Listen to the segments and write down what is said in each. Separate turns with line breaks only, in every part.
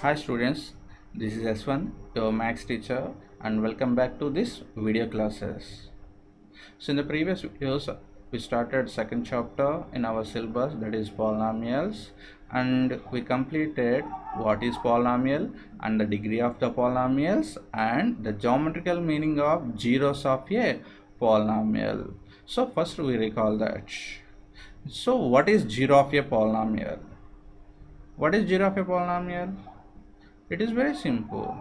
Hi students, this is S1, your maths teacher, and welcome back to this video classes. So in the previous videos, we started second chapter in our syllabus, that is polynomials, and we completed what is polynomial and the degree of the polynomials and the geometrical meaning of zeros of a polynomial. So first we recall that. So what is zero of a polynomial? What is zero of a polynomial? It is very simple.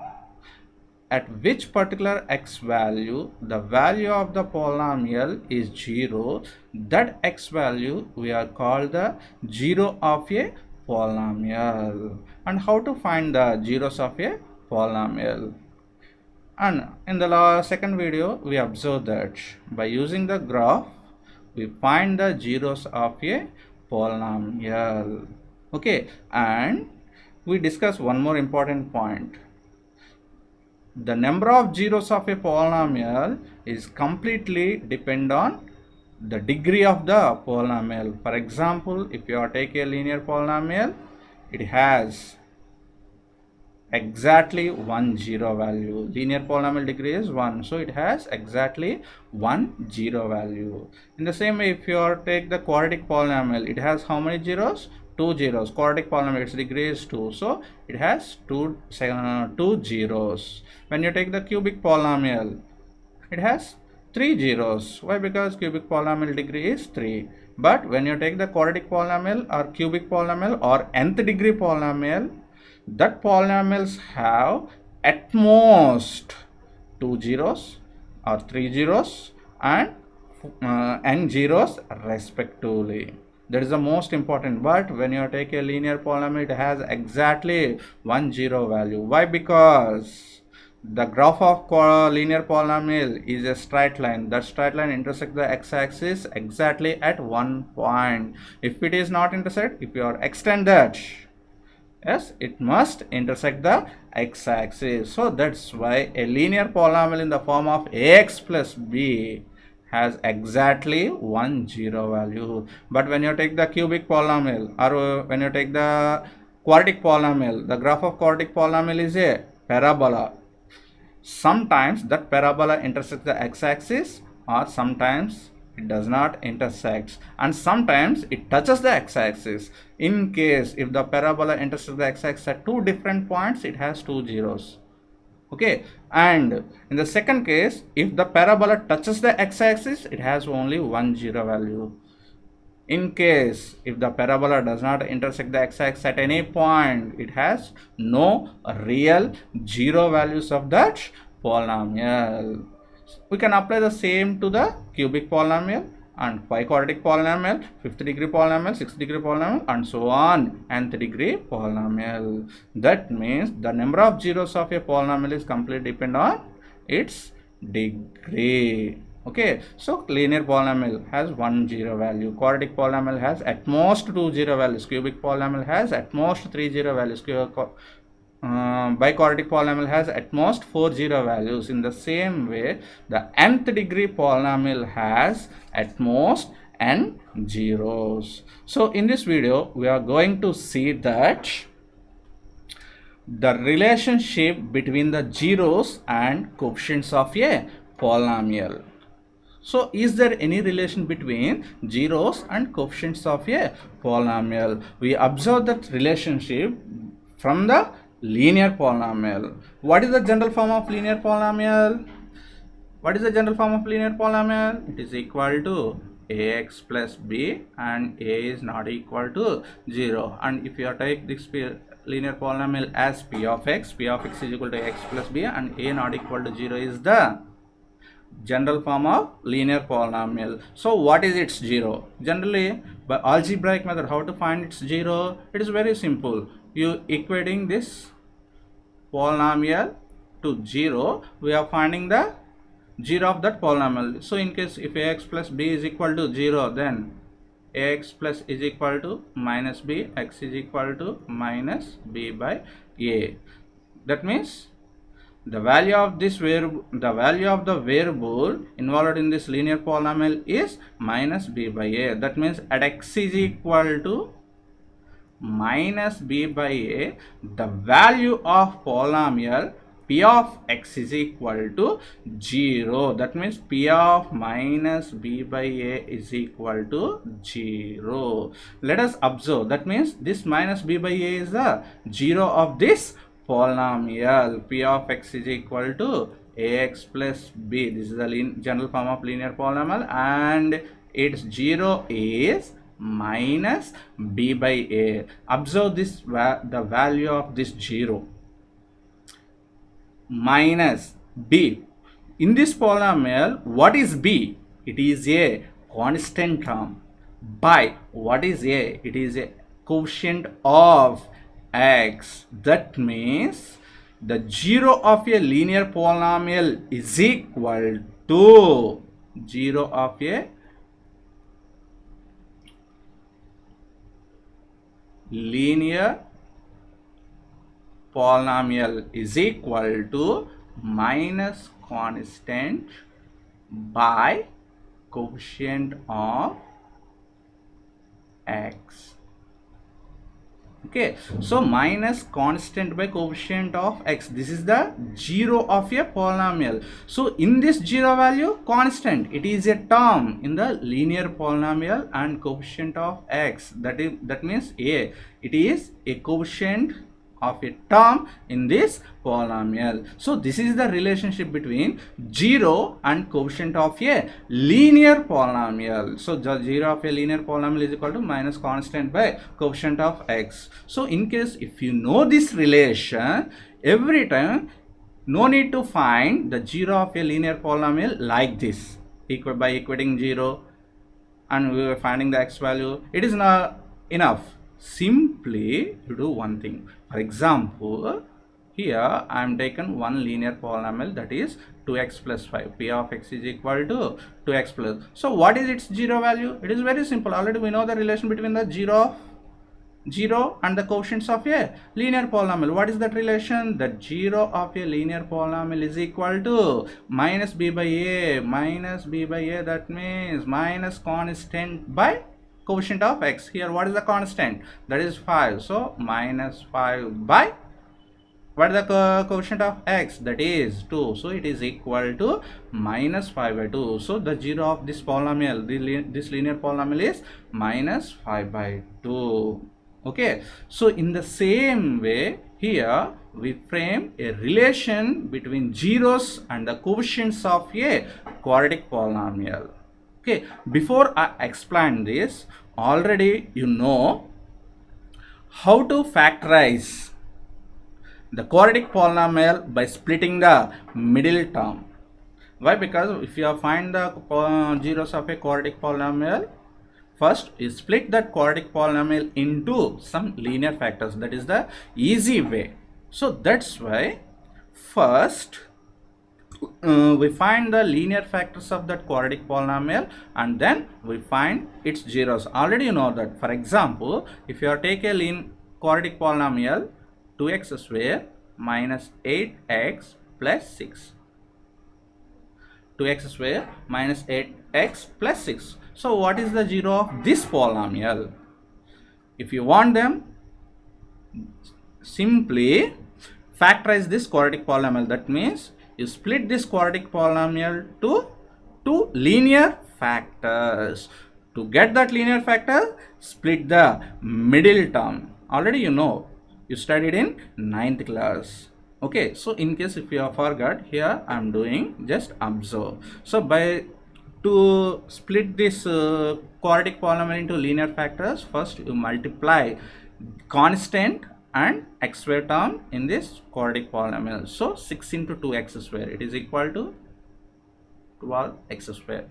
At which particular x value the value of the polynomial is 0, that x value we are called the zero of a polynomial. And how to find the zeros of a polynomial? And in the second video we observed that by using the graph we find the zeros of a polynomial. Okay, and we discuss one more important point. The number of zeros of a polynomial is completely depend on the degree of the polynomial. For example, if you are take a linear polynomial, it has exactly 1 0 value. Linear polynomial degree is 1, so it has exactly 1 0 value. In the same way, if you are take the quadratic polynomial, it has how many zeros? 2 zeros. Quadratic polynomial, its degree is 2, so it has two zeros. When you take the cubic polynomial, it has 3 zeros. Why? Because cubic polynomial degree is 3. But when you take the quadratic polynomial or cubic polynomial or nth degree polynomial, that polynomials have at most 2 zeros or 3 zeros and n zeros respectively. That is the most important. But when you take a linear polynomial, it has exactly 1 0 value. Why? Because the graph of linear polynomial is a straight line. That straight line intersects the x-axis exactly at one point. If it is not intersect, if you are extend that, yes, it must intersect the x-axis. So that's why a linear polynomial in the form of ax plus b has exactly 1 0 value. But when you take the cubic polynomial or when you take the quadratic polynomial, the graph of quadratic polynomial is a parabola. Sometimes that parabola intersects the x-axis, or sometimes it does not intersect, and sometimes it touches the x-axis. In case if the parabola intersects the x-axis at two different points, it has 2 zeros. Okay, and in the second case, if the parabola touches the x-axis, it has only 1 0 value. In case if the parabola does not intersect the x-axis at any point, it has no real 0 values of that polynomial. We can apply the same to the cubic polynomial and quadratic polynomial, fifth degree polynomial, sixth degree polynomial, and so on, nth degree polynomial. That means the number of zeros of a polynomial is completely depend on its degree. Okay, so linear polynomial has 1 0 value, quadratic polynomial has at most 2 0 values, cubic polynomial has at most 3 0 values, biquadratic polynomial has at most 4 0 values. In the same way, the nth degree polynomial has at most n zeros. So in this video, we are going to see that the relationship between the zeros and coefficients of a polynomial. So is there any relation between zeros and coefficients of a polynomial? We observe that relationship from the linear polynomial. What is the general form of linear polynomial? What is the general form of linear polynomial? It is equal to ax plus b, and a is not equal to 0. And if you take this linear polynomial as p of x is equal to x plus b, and a not equal to 0 is the general form of linear polynomial. So what is its 0? Generally, by algebraic method, how to find its 0? It is very simple. You equating this polynomial to 0, we are finding the 0 of that polynomial. So in case if ax plus b is equal to 0, then ax plus is equal to minus b, x is equal to minus b by a. That means the value of this variable, the value of the variable involved in this linear polynomial is minus b by a. That means at x is equal to minus b by a, the value of polynomial p of x is equal to 0. That means p of minus b by a is equal to 0. Let us observe. That means this minus b by a is the 0 of this polynomial. P of x is equal to ax plus b. This is the general form of linear polynomial, and its 0 is minus b by a. Observe this, the value of this 0 minus b. In this polynomial, what is b? It is a constant term. By what is a? It is a quotient of x. That means the 0 of a linear polynomial is equal to 0 of a linear polynomial is equal to minus constant by quotient of x. Okay, so minus constant by quotient of x, this is the 0 of a polynomial. So in this 0 value, constant, it is a term in the linear polynomial, and coefficient of x, that means a, it is a quotient of a term in this polynomial. So this is the relationship between 0 and quotient of a linear polynomial. So the 0 of a linear polynomial is equal to minus constant by quotient of x. So in case if you know this relation, every time no need to find the 0 of a linear polynomial like this, by equating 0 and we are finding the x value. It is not enough. Simply you do one thing. For example, here I am taken one linear polynomial, that is 2x plus 5. P of x is equal to 2x plus. So what is its 0 value? It is very simple. Already we know the relation between the 0 and the quotients of a linear polynomial. What is that relation? That 0 of a linear polynomial is equal to minus b by a. Minus b by a, that means minus constant by quotient of x. Here what is the constant? That is 5. So minus 5 by what is the quotient of x? That is 2. So it is equal to minus 5 by 2. So the 0 of this polynomial, this linear polynomial is minus 5 by 2. Okay, so in the same way, here we frame a relation between zeros and the coefficients of a quadratic polynomial. Okay, before I explain this, already you know how to factorize the quadratic polynomial by splitting the middle term. Why? Because if you find the zeros of a quadratic polynomial, first you split that quadratic polynomial into some linear factors. That is the easy way. So that's why first we find the linear factors of that quadratic polynomial, and then we find its zeros. Already you know that. For example, if you are take a quadratic polynomial 2x square minus 8x plus 6. 2x square minus 8x plus 6. So what is the 0 of this polynomial? If you want them, simply factorize this quadratic polynomial. That means you split this quadratic polynomial to two linear factors. To get that linear factor, split the middle term. Already you know, you studied in 9th class. Okay, so in case if you have forgot, here I am doing, just observe. So to split this quadratic polynomial into linear factors, first you multiply constant and x square term in this quadratic polynomial. So 6 into 2x square, it is equal to 12x square.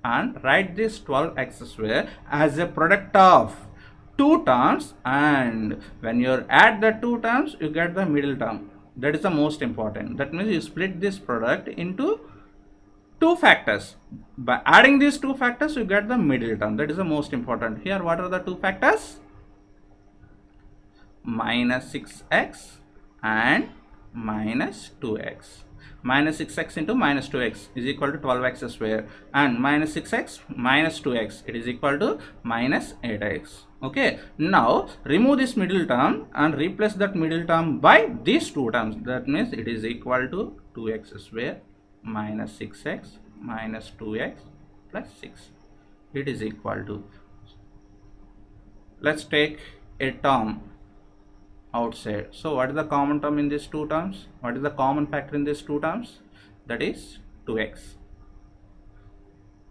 And write this 12x square as a product of two terms, and when you add the two terms, you get the middle term. That is the most important. That means you split this product into two factors. By adding these two factors, you get the middle term. That is the most important. Here what are the two factors? Minus 6x and minus 2x. Minus 6x into minus 2x is equal to 12x square, and minus 6x minus 2x, it is equal to minus 8x. Okay, now remove this middle term and replace that middle term by these two terms. That means it is equal to 2x square minus 6x minus 2x plus 6. It is equal to, let's take a term outside. So what is the common term in these two terms? What is the common factor in these two terms? That is 2x.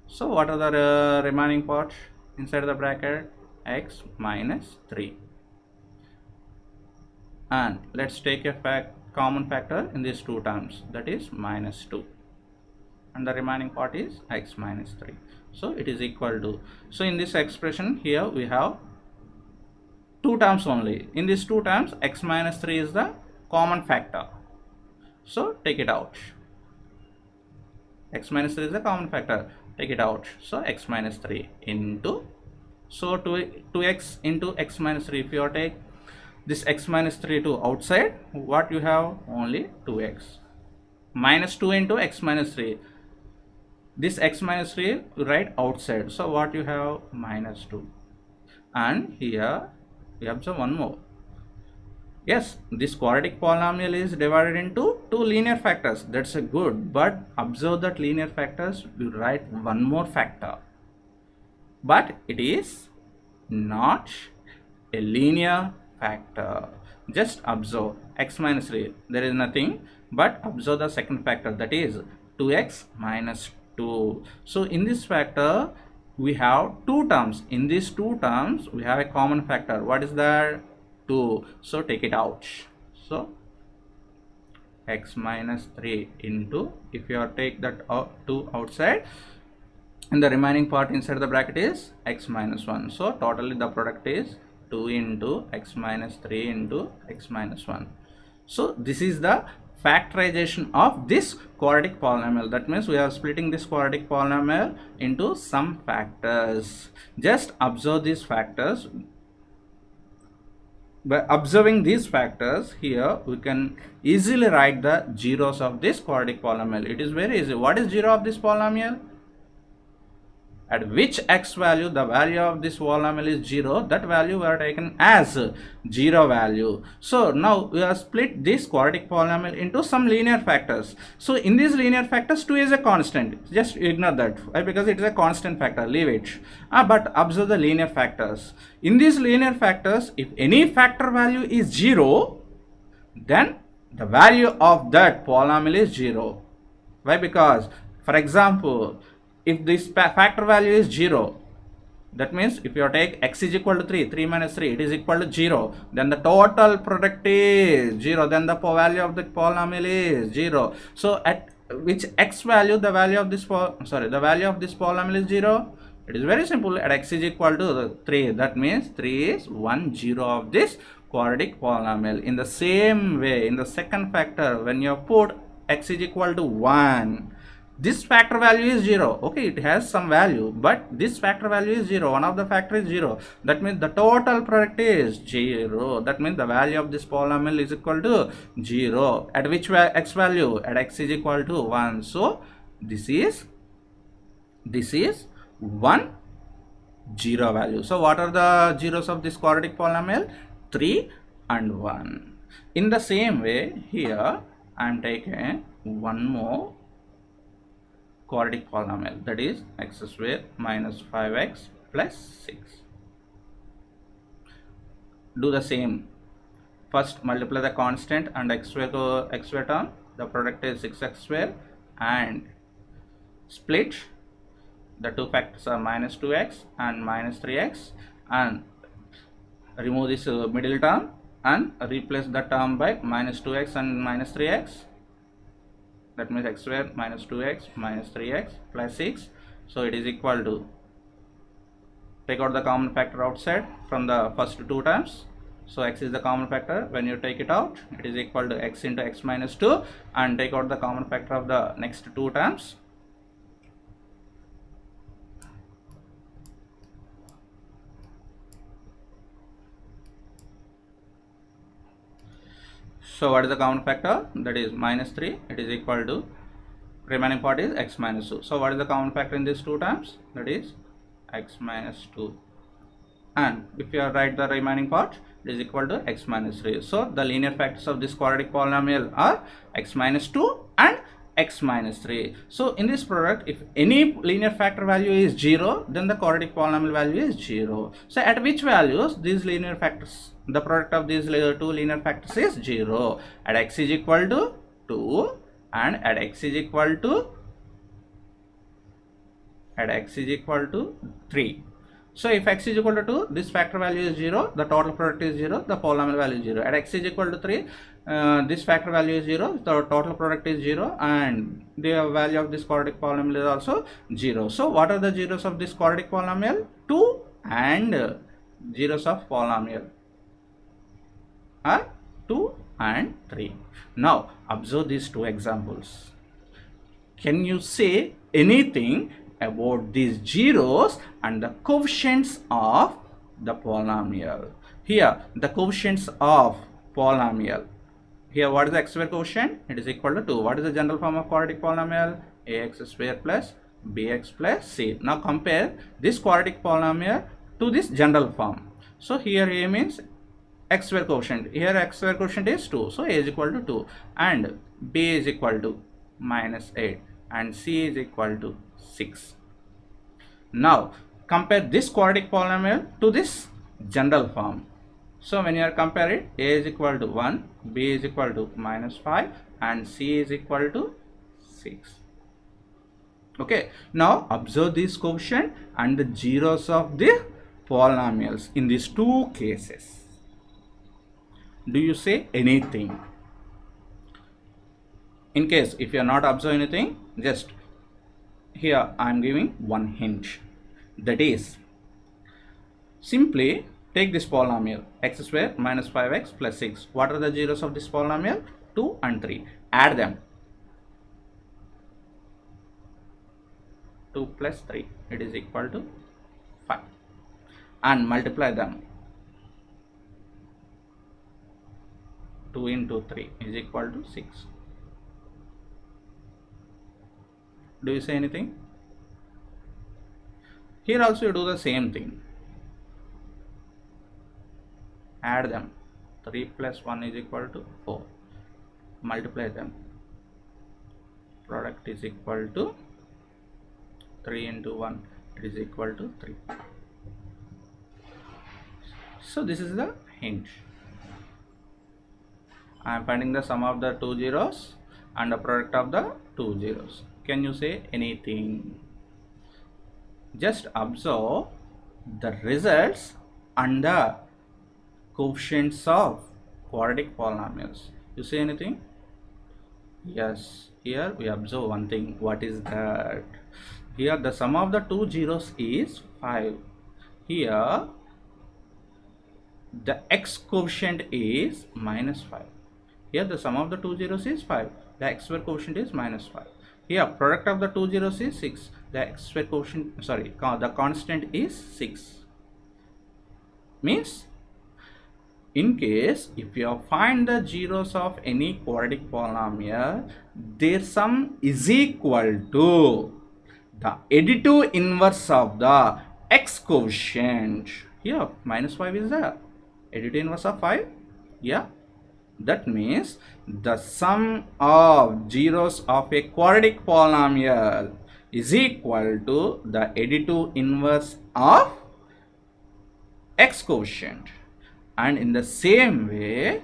So what are the remaining part inside the bracket? X minus 3. And let's take a common factor in these two terms, that is minus 2, and the remaining part is x minus 3. So it is equal to, so in this expression here we have two terms only. In these two terms x minus 3 is the common factor, so take it out. X minus 3 is the common factor, take it out. So x minus 3 into, so 2x into x minus 3, if you take this x minus 3 to outside, what you have? Only 2x. Minus 2 into x minus 3, this x minus 3 you write outside, so what you have? Minus 2. And here we observe one more. Yes, this quadratic polynomial is divided into two linear factors, that's a good, but observe that linear factors you write one more factor, but it is not a linear factor. Just observe x minus 3, there is nothing, but observe the second factor, that is 2x minus 2. So in this factor we have two terms. In these two terms we have a common factor. What is that? 2. So take it out. So x minus 3 into, if you take that 2 outside, and the remaining part inside the bracket is x minus 1. So totally the product is 2 into x minus 3 into x minus 1. So this is the factorization of this quadratic polynomial. That means we are splitting this quadratic polynomial into some factors. Just observe these factors. By observing these factors here, we can easily write the zeros of this quadratic polynomial. It is very easy. What is zero of this polynomial? At which x value the value of this polynomial is 0, that value we are taken as 0 value. So now we have split this quadratic polynomial into some linear factors. So in these linear factors 2 is a constant, just ignore that. Why? Because it is a constant factor, leave it. But observe the linear factors. In these linear factors, if any factor value is 0, then the value of that polynomial is 0. Why? Because, for example, if this factor value is 0, that means if you take x is equal to 3, 3 minus 3, it is equal to 0, then the total product is 0, then the value of the polynomial is 0. So at which x value the value of this the value of this polynomial is 0? It is very simple. At x is equal to 3, that means 3 is 1 0 of this quadratic polynomial. In the same way, in the second factor, when you put x is equal to 1, this factor value is 0. Okay, it has some value, but this factor value is 0. One of the factor is 0. That means the total product is 0. That means the value of this polynomial is equal to 0. At which x value? At x is equal to 1. So this is 1 0 value. So what are the zeros of this quadratic polynomial? 3 and 1. In the same way, here I am taking one more quadratic polynomial, that is x square minus 5x plus 6. Do the same. First multiply the constant and x square to x square term, the product is 6x square, and split. The two factors are minus 2x and minus 3x, and remove this middle term and replace the term by minus 2x and minus 3x. That means x square minus 2x minus 3x plus 6. So it is equal to, take out the common factor outside from the first two terms. So x is the common factor. When you take it out, it is equal to x into x minus 2, and take out the common factor of the next two terms. So what is the common factor? That is minus 3. It is equal to, remaining part is x minus 2. So what is the common factor in these two terms? That is x minus 2. and if you write the remaining part, it is equal to x minus 3. So the linear factors of this quadratic polynomial are x minus 2 and x minus 3. So in this product, if any linear factor value is 0, then the quadratic polynomial value is 0. So at which values these linear factors, the product of these two linear factors is 0? At x is equal to 2 and at x is equal to 3. So if x is equal to 2, this factor value is 0, the total product is 0, the polynomial value is 0. At x is equal to 3, this factor value is 0, the total product is 0, and the value of this quadratic polynomial is also 0. So what are the zeros of this quadratic polynomial? 2 and zeros of polynomial are 2 and 3. Now observe these two examples. Can you say anything about these zeros and the coefficients of the polynomial? Here the coefficients of polynomial. Here what is the x square coefficient? It is equal to 2. What is the general form of quadratic polynomial? Ax square plus bx plus c. Now compare this quadratic polynomial to this general form. So here A means x square coefficient. Here x square coefficient is 2. So A is equal to 2 and b is equal to minus 8 and c is equal to 6. Now compare this quadratic polynomial to this general form. So when you are comparing, a is equal to 1, b is equal to minus 5 and c is equal to 6. Okay, now observe this coefficient and the zeros of the polynomials in these two cases. Do you say anything? In case if you are not observing anything, just here I am giving one hint, that is simply take this polynomial x square minus 5x plus 6. What are the zeros of this polynomial? 2 and 3. Add them. 2 plus 3, it is equal to 5 and multiply them. 2 into 3 is equal to 6. Do you say anything? Here also you do the same thing. Add them. 3 plus 1 is equal to 4. Multiply them. Product is equal to 3 into 1. It is equal to 3. So this is the hint. I am finding the sum of the two zeros and the product of the two zeros. Can you say anything? Just observe the results and the coefficients of quadratic polynomials. You say anything? Yes, here we observe one thing. What is that? Here the sum of the two zeros is 5. Here the x coefficient is minus 5. Here the sum of the two zeros is 5. The x square coefficient is minus 5. Here product of the two zeros is 6. The x square coefficient, sorry, the constant is 6. Means in case if you find the zeros of any quadratic polynomial, their sum is equal to the additive inverse of the x coefficient. Here minus 5 is the additive inverse of 5. Yeah. That means the sum of zeros of a quadratic polynomial is equal to the additive inverse of x coefficient. And in the same way,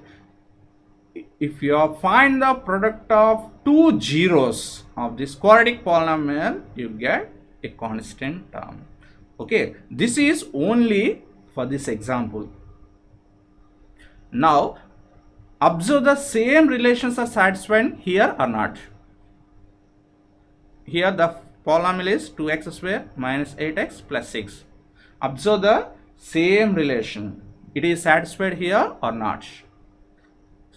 if you find the product of two zeros of this quadratic polynomial, you get a constant term. Okay, this is only for this example. Now observe the same relations are satisfied here or not. Here the polynomial is 2x square minus 8x plus 6. Observe the same relation. It is satisfied here or not.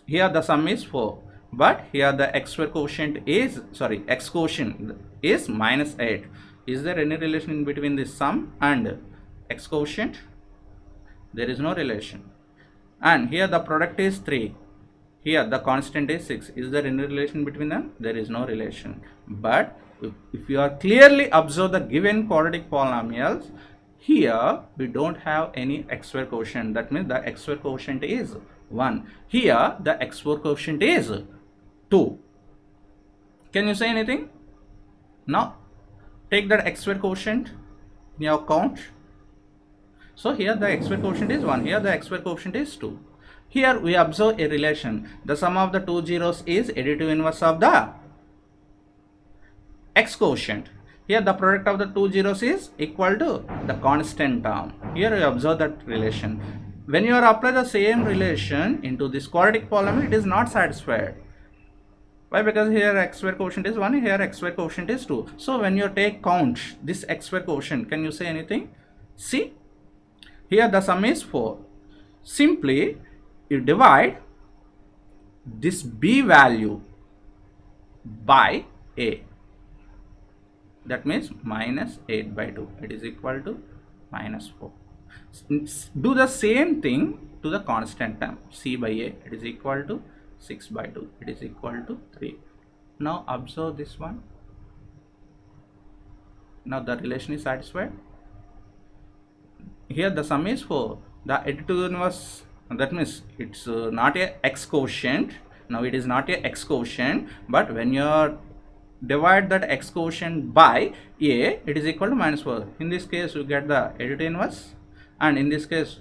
Here the sum is 4, but here the x square coefficient is, sorry, x coefficient is minus 8. Is there any relation in between this sum and x coefficient? There is no relation. And here the product is 3. Here the constant is 6. Is there any relation between them? There is no relation. But if you are clearly observe the given quadratic polynomials, here we don't have any x square quotient. That means the x square quotient is 1. Here the x square quotient is 2. Can you say anything? Now take that x square quotient in your count. So here the x square quotient is 1. Here the x square quotient is 2. Here we observe a relation. The sum of the two zeros is additive inverse of the x quotient. Here the product of the two zeros is equal to the constant term. Here we observe that relation. When you are apply the same relation into this quadratic polynomial, it is not satisfied. Why? Because here x square quotient is 1, here x square quotient is 2. So when you take count this x square quotient, can you say anything? See, here the sum is 4. Simply you divide this b value by a. That means minus 8 by 2. It is equal to minus 4. Do the same thing to the constant term c by a. It is equal to 6 by 2. It is equal to 3. Now observe this one. Now the relation is satisfied. Here the sum is 4. The additive inverse, that means it's not a x quotient. Now it is not a x quotient, but when you are divide that x quotient by a, it is equal to minus 4. In this case you get the additive inverse, and in this case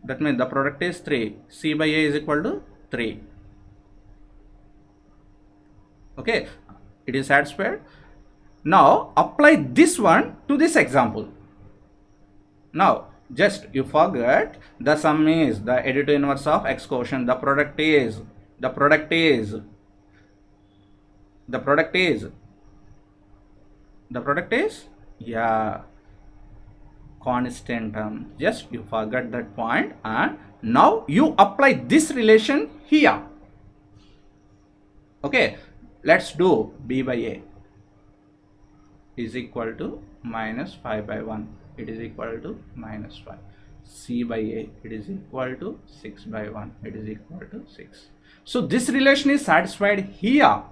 that means the product is 3. C by a is equal to 3. Okay, it is satisfied. Now apply this one to this example. Now just you forget the sum is the additive inverse of x quotient. The product is yeah, constant term. Just you forget that point, and now you apply this relation here. Okay, let's do b by a is equal to minus 5 by 1. It is equal to minus 5. C by a, it is equal to 6 by 1. It is equal to 6. So this relation is satisfied here.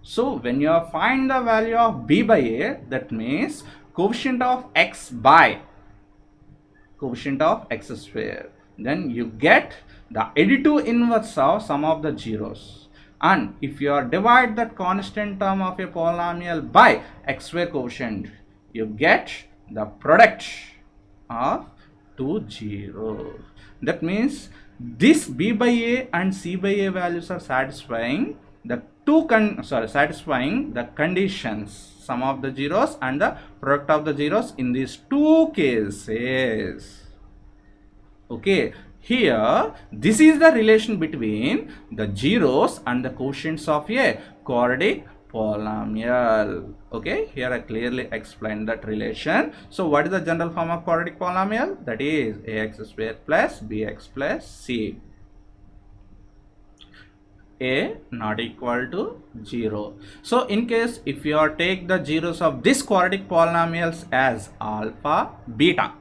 So when you find the value of b by a, that means coefficient of x by coefficient of x square, then you get the additive inverse of sum of the zeros. And if you are divide that constant term of a polynomial by x square quotient, you get the product of two zeros. That means this b by a and c by a values are satisfying the satisfying the conditions, sum of the zeros and the product of the zeros in these two cases. Okay, here this is the relation between the zeros and the quotients of a quadratic polynomial. Okay, here I clearly explained that relation. So what is the general form of quadratic polynomial? That is ax square plus bx plus c. A not equal to 0. So in case if you are take the zeros of this quadratic polynomials as alpha, beta.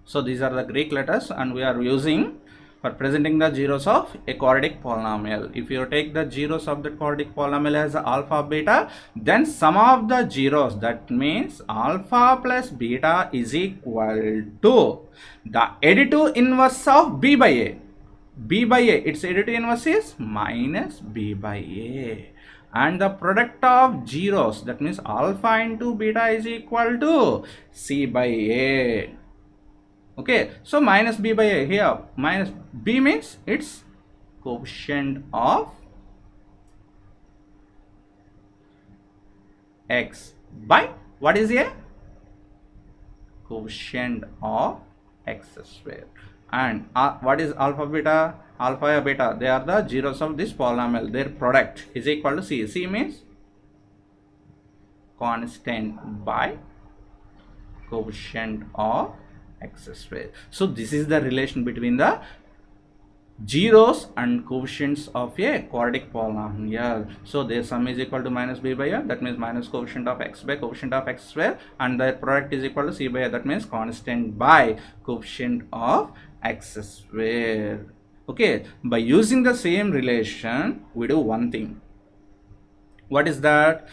So these are the Greek letters, and we are using for presenting the zeros of a quadratic polynomial. If you take the zeros of the quadratic polynomial as alpha, beta, then sum of the zeros, that means alpha plus beta is equal to the additive inverse of b by a. B by a, its additive inverse is minus b by a, and the product of zeros, that means alpha into beta, is equal to c by a. Okay, so minus b by a, here minus b means its coefficient of x by what is a coefficient of x square. And what is alpha, beta? Alpha and beta, they are the zeros of this polynomial. Their product is equal to c. C means constant by coefficient of x square. So this is the relation between the zeros and coefficients of a quadratic polynomial. So their sum is equal to minus b by a, that means minus coefficient of x by coefficient of x square, and their product is equal to c by a, that means constant by coefficient of x square. Okay, by using the same relation we do one thing. What is that?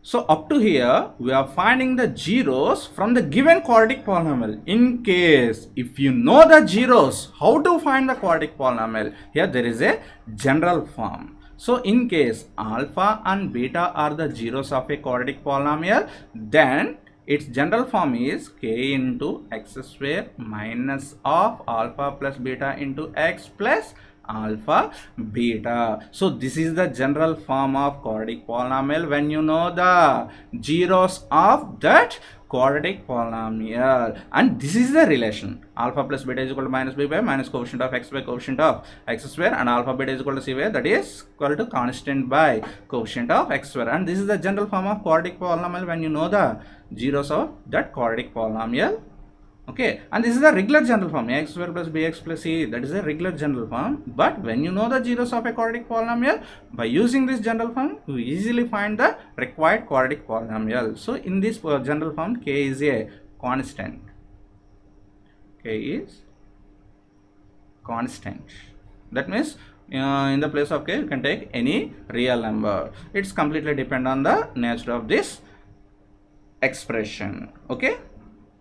So up to here, we are finding the zeros from the given quadratic polynomial. In case, if you know the zeros, how to find the quadratic polynomial? Here there is a general form. So in case alpha and beta are the zeros of a quadratic polynomial, then its general form is k into x square minus of alpha plus beta into x plus alpha beta. So this is the general form of quadratic polynomial when you know the zeros of that quadratic polynomial, and this is the relation alpha plus beta is equal to minus b by minus coefficient of x by coefficient of x square, and alpha beta is equal to c by, that is equal to constant by coefficient of x square, and this is the general form of quadratic polynomial when you know the zeros of that quadratic polynomial. Okay, and this is the regular general form x square plus bx plus c, that is a regular general form. But when you know the zeros of a quadratic polynomial, by using this general form you easily find the required quadratic polynomial. So in this general form, k is a constant. K is constant. That means in the place of k you can take any real number. It's completely depend on the nature of this expression. Okay.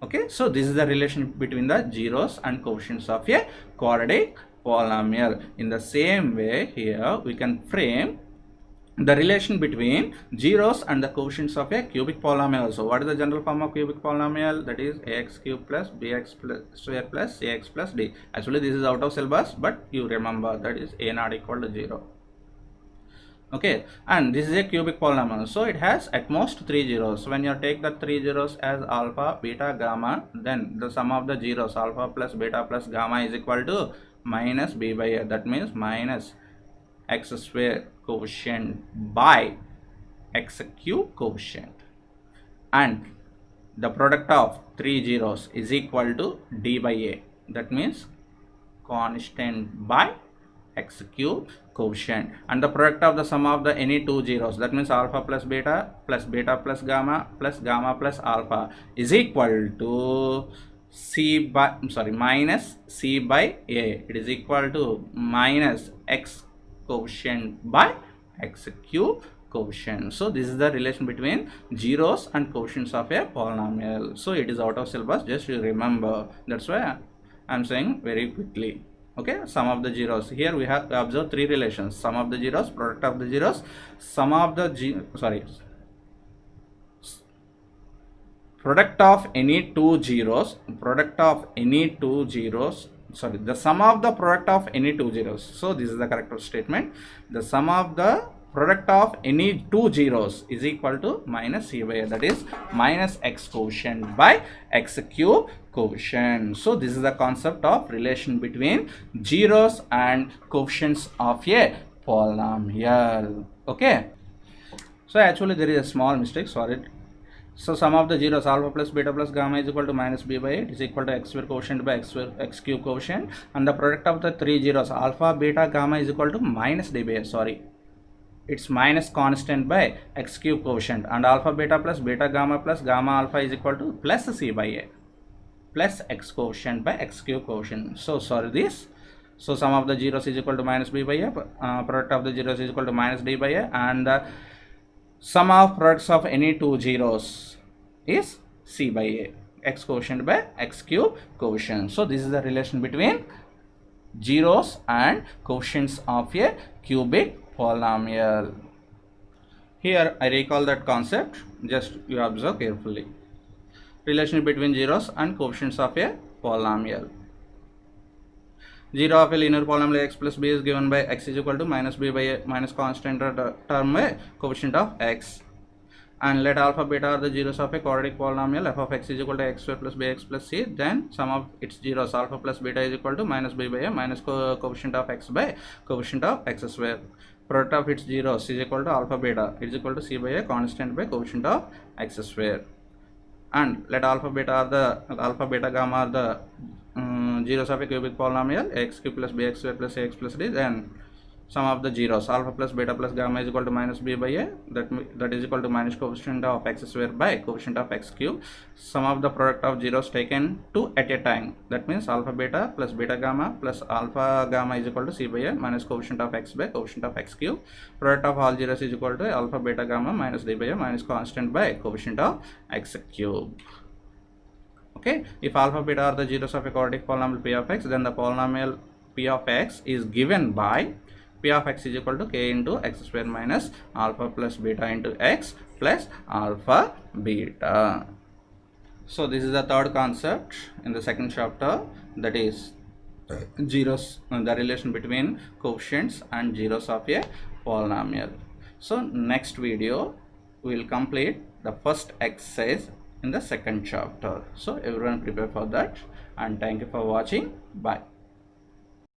Okay, so this is the relation between the zeros and coefficients of a quadratic polynomial. In the same way, here we can frame the relation between zeros and the coefficients of a cubic polynomial. So what is the general form of cubic polynomial? That is ax cube plus bx plus square plus ax plus d. Actually this is out of syllabus, but you remember that is a not equal to 0. Okay, and this is a cubic polynomial, so it has at most 3 zeros. When you take the 3 zeros as alpha, beta, gamma, then the sum of the zeros alpha plus beta plus gamma is equal to minus b by a, that means minus x square quotient by x cube quotient, and the product of 3 zeros is equal to d by a, that means constant by x cube quotient, and the product of the sum of the any two zeros, that means alpha plus beta plus gamma plus alpha is equal to minus c by a. It is equal to minus x quotient by x cube quotient. So this is the relation between zeros and quotients of a polynomial. So it is out of syllabus, just you remember. That's why I am saying very quickly. Okay, sum of the zeros. Here we have observed three relations: sum of the zeros, product of the zeros, sum of the product of any two zeros, the sum of the product of any two zeros. So this is the correct statement. The sum of the product of any two zeros is equal to minus c by a, that is minus x quotient by x cube quotient. So this is the concept of relation between zeros and coefficients of a polynomial. Okay, so actually there is a small mistake, sorry. So sum of the zeros alpha plus beta plus gamma is equal to minus b by 8 is equal to x square quotient by x cube quotient, and the product of the three zeros alpha beta gamma is equal to minus d by 8, sorry, it's minus constant by x cube quotient, and alpha beta plus beta gamma plus gamma alpha is equal to plus c by a plus x quotient by x cube quotient. So sorry this. So sum of the zeros is equal to minus b by a, product of the zeros is equal to minus d by a, and the sum of products of any two zeros is c by a, x quotient by x cube quotient. So this is the relation between zeros and quotients of a cubic polynomial. Here I recall that concept, just you observe carefully. Relation between zeros and coefficients of a polynomial. Zero of a linear polynomial x plus b is given by x is equal to minus b by a minus constant term by coefficient of x, and let alpha beta are the zeros of a quadratic polynomial f of x is equal to x square plus bx plus c, then sum of its zeros alpha plus beta is equal to minus b by a minus coefficient of x by coefficient of x square. Product of its zeros is equal to alpha beta, it is equal to c by a constant by coefficient of x square, and let alpha beta gamma are the zeros of a cubic polynomial x cube plus bx square plus ax plus d, then sum of the zeros, alpha plus beta plus gamma is equal to minus b by a, that is equal to minus coefficient of x square by coefficient of x cube. Sum of the product of zeros taken two at a time, that means alpha beta plus beta gamma plus alpha gamma is equal to c by a minus coefficient of x by coefficient of x cube. Product of all zeros is equal to alpha beta gamma minus d by a minus constant by coefficient of x cube. Okay, if alpha beta are the zeros of a quadratic polynomial p of x, then the polynomial p of x is given by p of x is equal to k into x square minus alpha plus beta into x plus alpha beta. So this is the third concept in the second chapter, that is zeros, the relation between coefficients and zeros of a polynomial. So next video we will complete the first exercise in the second chapter. So everyone prepare for that, and thank you for watching. Bye.